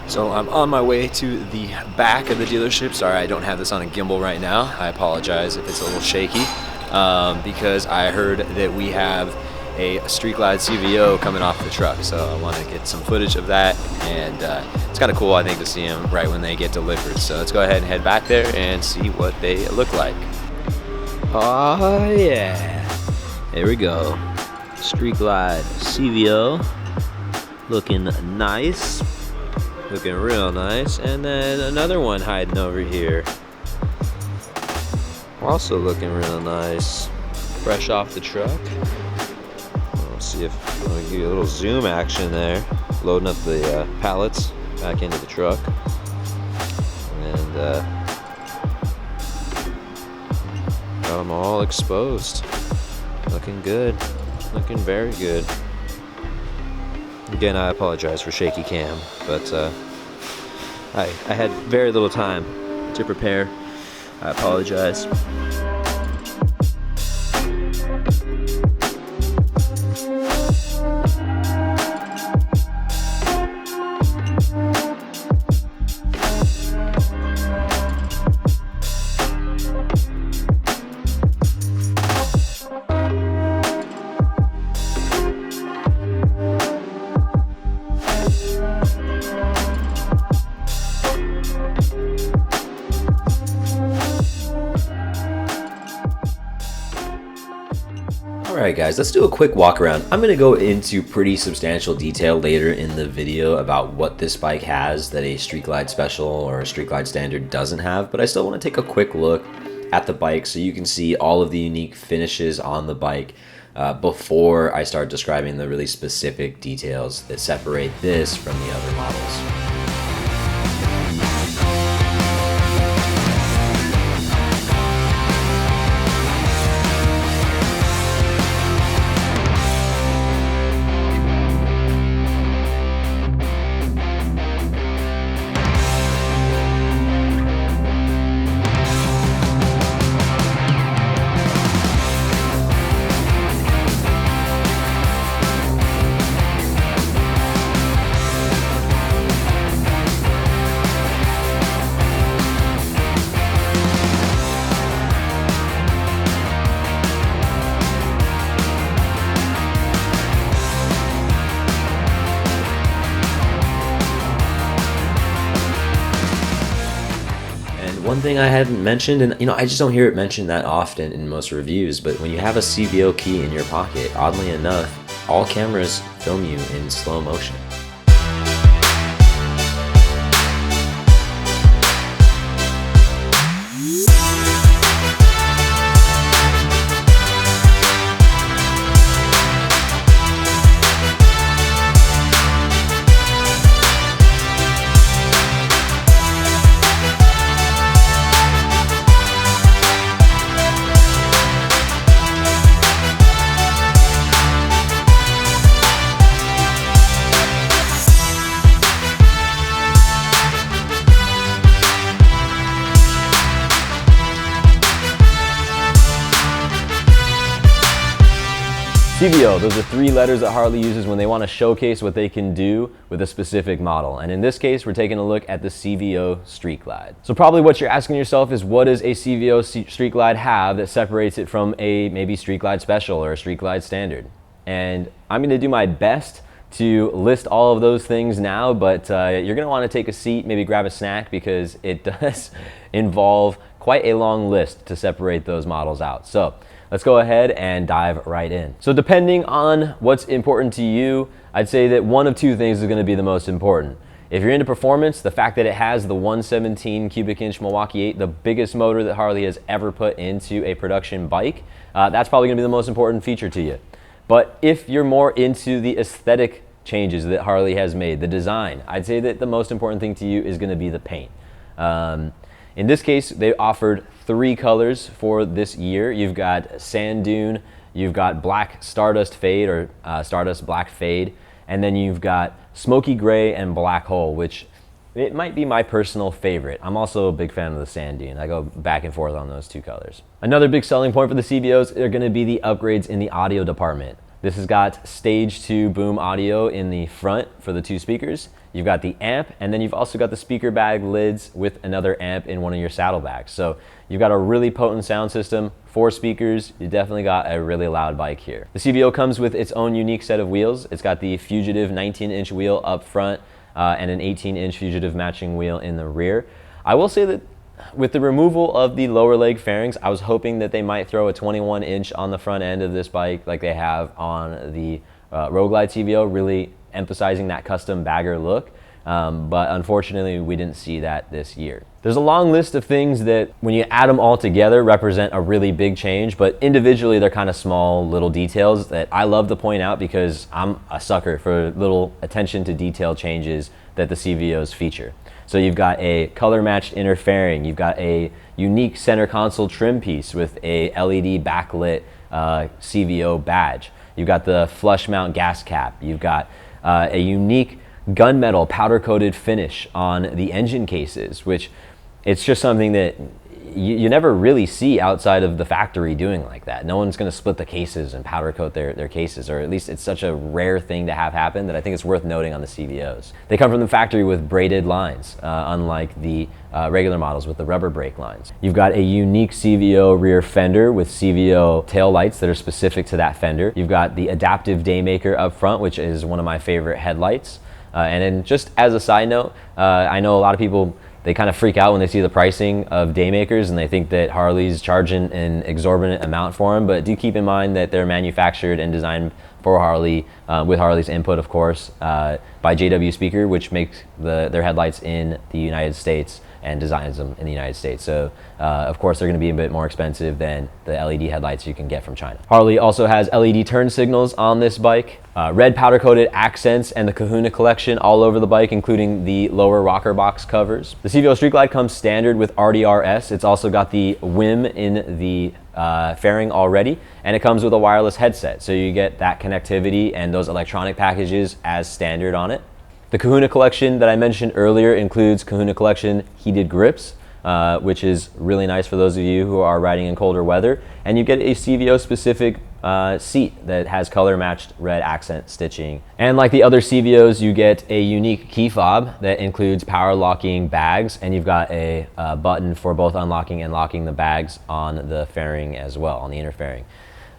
So I'm on my way to the back of the dealership. Sorry, I don't have this on a gimbal right now. I apologize if it's a little shaky, because I heard that we have a Street Glide CVO coming off the truck. So I want to get some footage of that, and it's kind of cool, I think, to see them right when they get delivered. So let's go ahead and head back there and see what they look like. Oh yeah, here we go. Street Glide CVO, looking nice. Looking real nice. And then another one hiding over here, also looking real nice, fresh off the truck. Let's see if I'm gonna give you a little zoom action there, loading up the pallets back into the truck. And got them all exposed. Looking good, looking very good. Again, I apologize for shaky cam, but I had very little time to prepare. I apologize. Alright guys, let's do a quick walk around. I'm going to go into pretty substantial detail later in the video about what this bike has that a Street Glide Special or a Street Glide Standard doesn't have, but I still want to take a quick look at the bike so you can see all of the unique finishes on the bike before I start describing the really specific details that separate this from the other models. One thing I hadn't mentioned, and I just don't hear it mentioned that often in most reviews, but when you have a CVO key in your pocket, oddly enough, all cameras film you in slow motion. CVO, those are 3 letters that Harley uses when they want to showcase what they can do with a specific model. And in this case, we're taking a look at the CVO Street Glide. So probably what you're asking yourself is, what does a CVO Street Glide have that separates it from a maybe Street Glide Special or a Street Glide Standard? And I'm going to do my best to list all of those things now, but you're going to want to take a seat, maybe grab a snack, because it does involve quite a long list to separate those models out. So let's go ahead and dive right in. So depending on what's important to you, I'd say that one of 2 things is going to be the most important. If you're into performance, the fact that it has the 117 cubic inch Milwaukee 8, the biggest motor that Harley has ever put into a production bike, that's probably going to be the most important feature to you. But if you're more into the aesthetic changes that Harley has made, the design, I'd say that the most important thing to you is going to be the paint. In this case, they offered 3 colors for this year. You've got Sand Dune, you've got Black Stardust Fade, or Stardust Black Fade, and then you've got Smoky Gray and Black Hole, which it might be my personal favorite. I'm also a big fan of the Sand Dune. I go back and forth on those 2 colors. Another big selling point for the CVOs are going to be the upgrades in the audio department. This has got stage 2 boom audio in the front for the 2 speakers. You've got the amp, and then you've also got the speaker bag lids with another amp in one of your saddlebags. So you've got a really potent sound system, 4 speakers. You definitely got a really loud bike here. The CVO comes with its own unique set of wheels. It's got the Fugitive 19-inch wheel up front and an 18-inch Fugitive matching wheel in the rear. I will say that with the removal of the lower leg fairings, I was hoping that they might throw a 21-inch on the front end of this bike like they have on the Road Glide CVO, really emphasizing that custom bagger look. But unfortunately, we didn't see that this year. There's a long list of things that, when you add them all together, represent a really big change, but individually they're kind of small little details that I love to point out because I'm a sucker for little attention to detail changes that the CVOs feature. So you've got a color matched inner fairing, you've got a unique center console trim piece with a LED backlit CVO badge, you've got the flush mount gas cap, you've got a unique gunmetal powder coated finish on the engine cases, which it's just something that you never really see outside of the factory doing like that. No one's going to split the cases and powder coat their cases, or at least it's such a rare thing to have happen that I think it's worth noting on the CVOs. They come from the factory with braided lines, unlike the regular models with the rubber brake lines. You've got a unique CVO rear fender with CVO tail lights that are specific to that fender. You've got the adaptive daymaker up front, which is one of my favorite headlights. And then just as a side note, I know a lot of people, they kind of freak out when they see the pricing of daymakers and they think that Harley's charging an exorbitant amount for them, but do keep in mind that they're manufactured and designed for Harley, with Harley's input, of course, by JW Speaker, which makes their headlights in the United States and designs them in the United States. So of course they're going to be a bit more expensive than the LED headlights you can get from China. Harley also has LED turn signals on this bike, red powder coated accents and the Kahuna collection all over the bike, including the lower rocker box covers. The CVO Street Glide comes standard with RDRS. It's also got the WIM in the fairing already, and it comes with a wireless headset, so you get that connectivity and those electronic packages as standard on it. The Kahuna collection that I mentioned earlier includes Kahuna collection heated grips, which is really nice for those of you who are riding in colder weather, and you get a CVO specific seat that has color matched red accent stitching. And like the other CVOs, you get a unique key fob that includes power locking bags, and you've got a button for both unlocking and locking the bags on the fairing as well, on the inner fairing.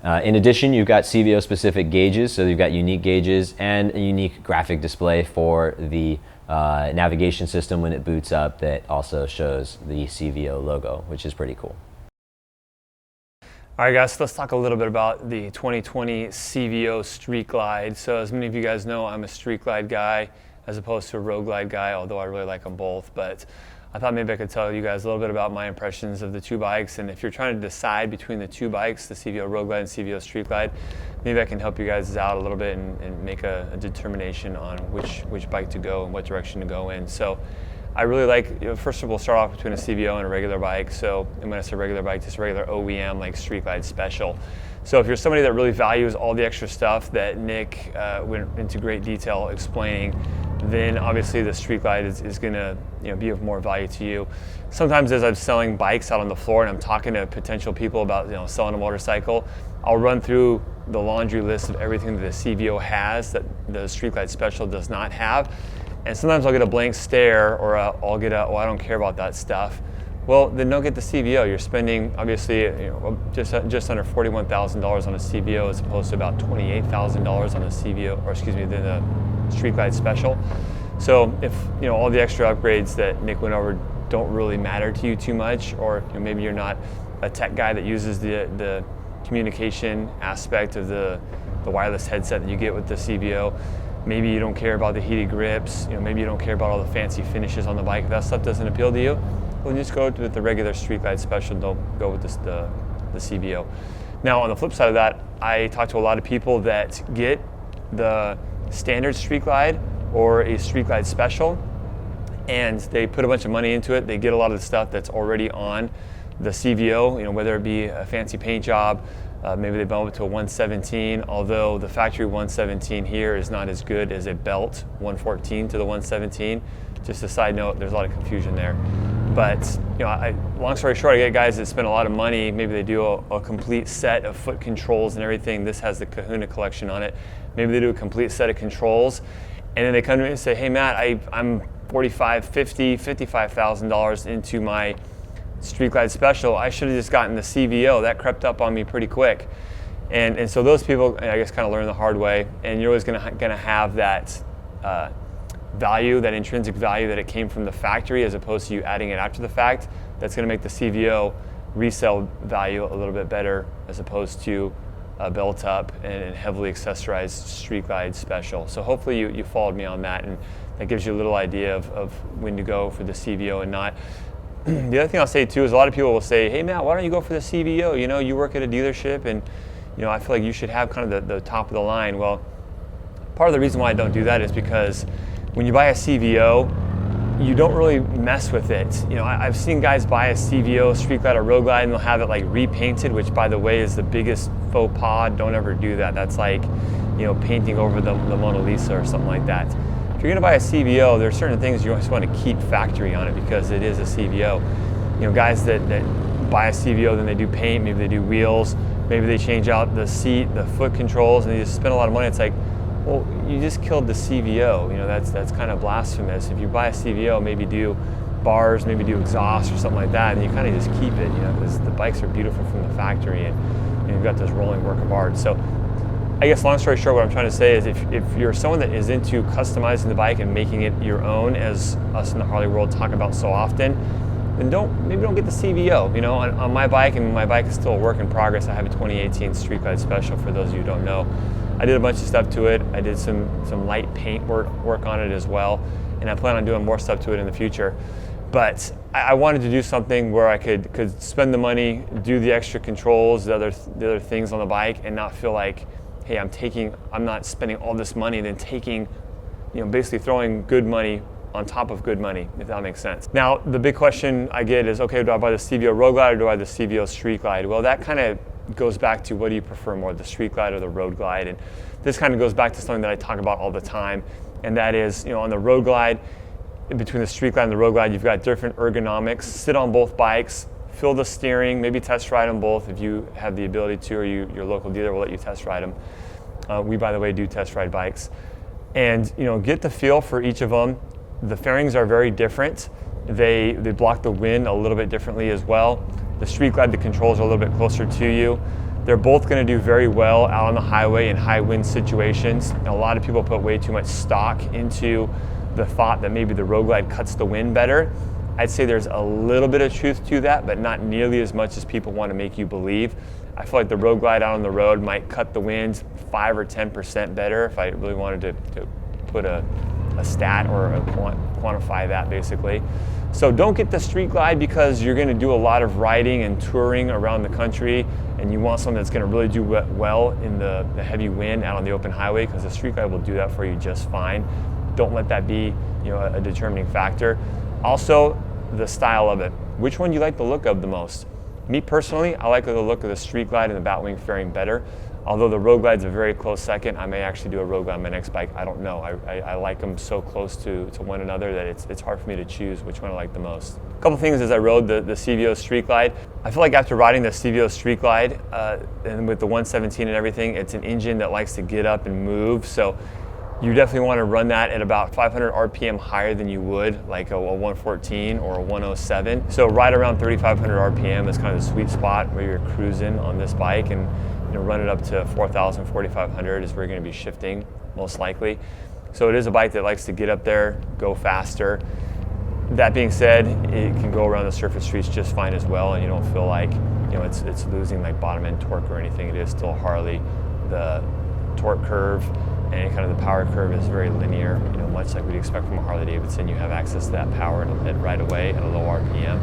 In addition, you've got CVO specific gauges, so you've got unique gauges and a unique graphic display for the navigation system when it boots up that also shows the CVO logo, which is pretty cool. All right guys, so let's talk a little bit about the 2020 CVO Street Glide. So as many of you guys know, I'm a Street Glide guy as opposed to a Road Glide guy, although I really like them both. But I thought maybe I could tell you guys a little bit about my impressions of the two bikes, and if you're trying to decide between the two bikes, the CVO Road Glide and CVO Street Glide, maybe I can help you guys out a little bit and make a determination on which bike to go and what direction to go in. So I really like, first of all, we'll start off between a CVO and a regular bike. So, and when I say regular bike, just regular OEM like Street Glide Special. So if you're somebody that really values all the extra stuff that Nick went into great detail explaining, then obviously the Street Glide is going to be of more value to you. Sometimes as I'm selling bikes out on the floor and I'm talking to potential people about selling a motorcycle, I'll run through the laundry list of everything that the CVO has that the Street Glide Special does not have. And sometimes I'll get a blank stare, or I'll get a, oh, I don't care about that stuff. Well, then don't get the CVO. You're spending obviously just under $41,000 on a CVO as opposed to about $28,000 on a CVO, or excuse me, than the Street Glide Special. So if all the extra upgrades that Nick went over don't really matter to you too much, or maybe you're not a tech guy that uses the communication aspect of the wireless headset that you get with the CVO. Maybe you don't care about the heated grips, maybe you don't care about all the fancy finishes on the bike. If that stuff doesn't appeal to you, well, just go with the regular Street Glide Special, don't go with the CVO. Now on the flip side of that, I talk to a lot of people that get the standard Street Glide or a Street Glide Special, and they put a bunch of money into it. They get a lot of the stuff that's already on the CVO, whether it be a fancy paint job, maybe they bump it to a 117, although the factory 117 here is not as good as a belt 114 to the 117. Just a side note, there's a lot of confusion there. But long story short, I get guys that spend a lot of money. Maybe they do a complete set of foot controls and everything. This has the Kahuna collection on it. Maybe they do a complete set of controls, and then they come to me and say, "Hey Matt, I'm $45,000, $50,000, $55,000 into my Street Glide Special. I should have just gotten the CVO. That crept up on me pretty quick." And so those people, I guess, kind of learn the hard way. And you're always going to have that value, that intrinsic value that it came from the factory, as opposed to you adding it after the fact. That's going to make the CVO resale value a little bit better, as opposed to a built up and heavily accessorized Street Glide Special. So hopefully you followed me on that, and that gives you a little idea of when to go for the CVO and not. The other thing I'll say too is a lot of people will say, "Hey Matt, why don't you go for the CVO? You work at a dealership, and I feel like you should have kind of the top of the line." Well, part of the reason why I don't do that is because when you buy a CVO, you don't really mess with it. I've seen guys buy a CVO Street Glide or Road Glide and they'll have it like repainted, which by the way is the biggest faux pas. Don't ever do that. That's like painting over the Mona Lisa or something like that. If you're going to buy a CVO, there are certain things you just want to keep factory on it because it is a CVO. Guys that buy a CVO, then they do paint, maybe they do wheels, maybe they change out the seat, the foot controls, and they just spend a lot of money. It's like, well, you just killed the CVO. That's kind of blasphemous. If you buy a CVO, maybe do bars, maybe do exhaust or something like that, and you kind of just keep it, because the bikes are beautiful from the factory, and you've got this rolling work of art. So I guess long story short, what I'm trying to say is if you're someone that is into customizing the bike and making it your own, as us in the Harley world talk about so often, then maybe don't get the CVO. On my bike, and my bike is still a work in progress. I have a 2018 Street Glide Special, for those of you who don't know. I did a bunch of stuff to it. I did some light paint work on it as well, and I plan on doing more stuff to it in the future. But I wanted to do something where I could spend the money, do the extra controls, the other things on the bike, and not feel like, hey, I'm not spending all this money and then taking, basically throwing good money on top of good money, if that makes sense. Now, the big question I get is, okay, do I buy the CVO Road Glide or do I buy the CVO Street Glide? Well, that kind of goes back to, what do you prefer more, the Street Glide or the Road Glide? And this kind of goes back to something that I talk about all the time, and that is, on the Road Glide, in between the Street Glide and the Road Glide, you've got different ergonomics. Sit on both bikes, feel the steering, maybe test ride them both if you have the ability to, or your local dealer will let you test ride them. We, by the way, do test ride bikes. And get the feel for each of them. The fairings are very different. They block the wind a little bit differently as well. The Street Glide, the controls are a little bit closer to you. They're both going to do very well out on the highway in high wind situations. A lot of people put way too much stock into the thought that maybe the Road Glide cuts the wind better. I'd say there's a little bit of truth to that, but not nearly as much as people want to make you believe. I feel like the Road Glide out on the road might cut the wind 5 or 10% better if I really wanted to put a stat or quantify that, basically. So don't get the Street Glide because you're going to do a lot of riding and touring around the country, and you want something that's going to really do well in the heavy wind out on the open highway, because the Street Glide will do that for you just fine. Don't let that be a determining factor. Also, the style of it. Which one do you like the look of the most? Me personally, I like the look of the Street Glide and the Batwing fairing better. Although the Road Glide's a very close second, I may actually do a Road Glide on my next bike. I don't know. I like them so close to one another that it's hard for me to choose which one I like the most. A couple things as I rode the CVO Street Glide. I feel like after riding the CVO Street Glide, and with the 117 and everything, it's an engine that likes to get up and move. So you definitely want to run that at about 500 RPM higher than you would like a 114 or a 107. So right around 3,500 RPM is kind of the sweet spot where you're cruising on this bike, and run it up to 4,000, 4,500 is where you're going to be shifting most likely. So it is a bike that likes to get up there, go faster. That being said, it can go around the surface streets just fine as well, and you don't feel like it's losing like bottom end torque or anything. It is still Harley. The torque curve and kind of the power curve is very linear, much like we'd expect from a Harley-Davidson. You have access to that power right away at a low RPM,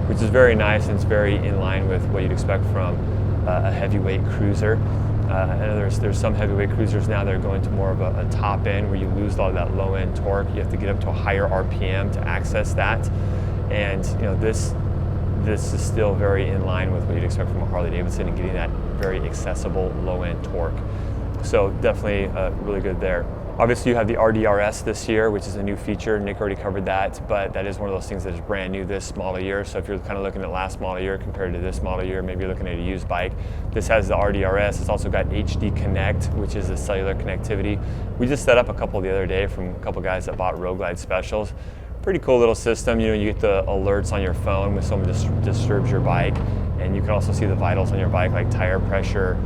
which is very nice, and it's very in line with what you'd expect from a heavyweight cruiser. I know there's some heavyweight cruisers now that are going to more of a top end where you lose a lot of that low end torque. You have to get up to a higher RPM to access that, and this is still very in line with what you'd expect from a Harley-Davidson and getting that very accessible low end torque. So definitely really good there. Obviously you have the RDRS this year, which is a new feature. Nick already covered that, but that is one of those things that is brand new this model year. So if you're kind of looking at last model year compared to this model year, maybe you're looking at a used bike. This has the RDRS. It's also got HD Connect, which is the cellular connectivity. We just set up a couple the other day from a couple guys that bought Road Glide specials. Pretty cool little system. You know, you get the alerts on your phone when someone disturbs your bike, and you can also see the vitals on your bike, like tire pressure,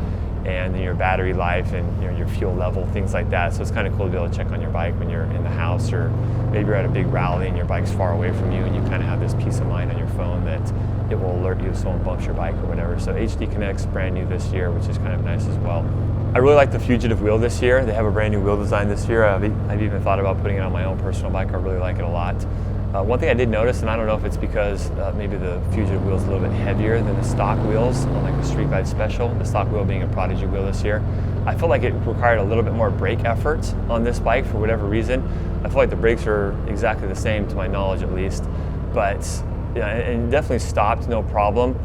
and then your battery life and your fuel level, things like that. So it's kind of cool to be able to check on your bike when you're in the house, or maybe you're at a big rally and your bike's far away from you, and you kind of have this peace of mind on your phone that it will alert you if someone bumps your bike or whatever. So HD Connect's brand new this year, which is kind of nice as well. I really like the Fugitive wheel this year. They have a brand new wheel design this year. I've even thought about putting it on my own personal bike. I really like it a lot. One thing I did notice, and I don't know if it's because maybe the Fugitive wheel is a little bit heavier than the stock wheels on like the Street Glide Special, the stock wheel being a Prodigy wheel this year. I felt like it required a little bit more brake effort on this bike for whatever reason. I feel like the brakes are exactly the same to my knowledge at least, but yeah, and definitely stopped, no problem.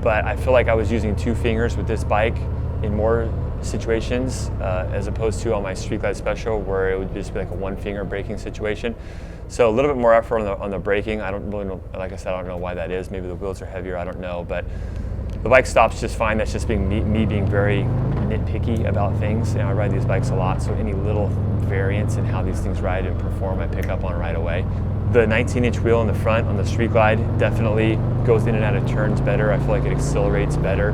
But I feel like I was using 2 fingers with this bike in more situations as opposed to on my Street Glide Special, where it would just be like a 1-finger braking situation. So a little bit more effort on the braking. I don't really know, like I said, I don't know why that is. Maybe the wheels are heavier, I don't know. But the bike stops just fine. That's just being me being very nitpicky about things. You know, I ride these bikes a lot, so any little variance in how these things ride and perform, I pick up on right away. The 19-inch wheel in the front on the Street Glide definitely goes in and out of turns better. I feel like it accelerates better.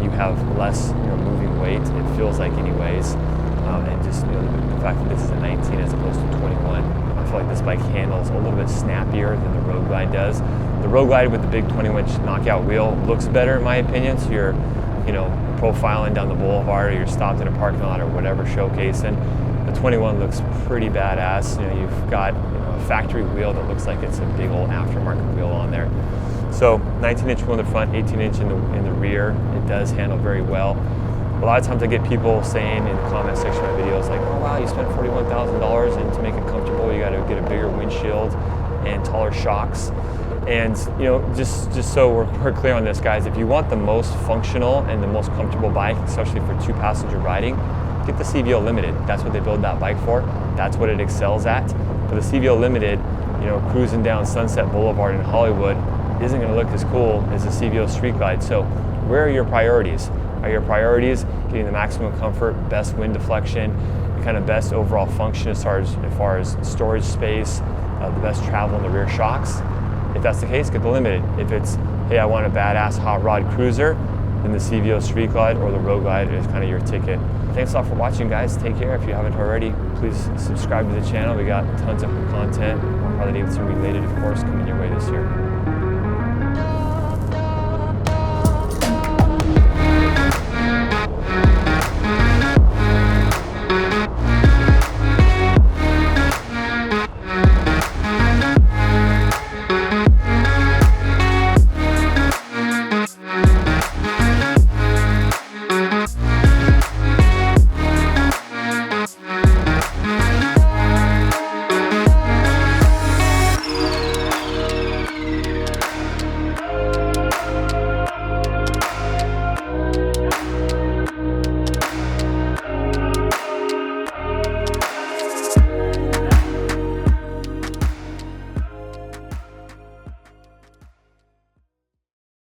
You have less moving weight, it feels like anyways. And just the fact that this is a 19 as opposed to 21, I feel like this bike handles a little bit snappier than the Road Glide does. The Road Glide with the big 21-inch knockout wheel looks better in my opinion. So you're profiling down the boulevard, or you're stopped in a parking lot or whatever, showcasing. The 21 looks pretty badass. You've got a factory wheel that looks like it's a big old aftermarket wheel on there. So 19-inch wheel in the front, 18-inch in the rear. It does handle very well. A lot of times I get people saying in the comment section of my videos like, oh wow, you spent $41,000 and to make it comfortable you got to get a bigger windshield and taller shocks. And just so we're clear on this, guys, if you want the most functional and the most comfortable bike, especially for 2-passenger riding, get the CVO Limited. That's what they build that bike for. That's what it excels at. But the CVO Limited, cruising down Sunset Boulevard in Hollywood isn't going to look as cool as the CVO Street Glide. So where are your priorities? Are your priorities getting the maximum comfort, best wind deflection, the kind of best overall function as far as storage space, the best travel in the rear shocks? If that's the case, get the Limited. If it's, hey, I want a badass hot rod cruiser, then the CVO Street Glide or the Road Glide is kind of your ticket. Thanks a lot for watching, guys. Take care. If you haven't already, please subscribe to the channel. We got tons of content, Harley-Davidson related, of course, coming your way this year.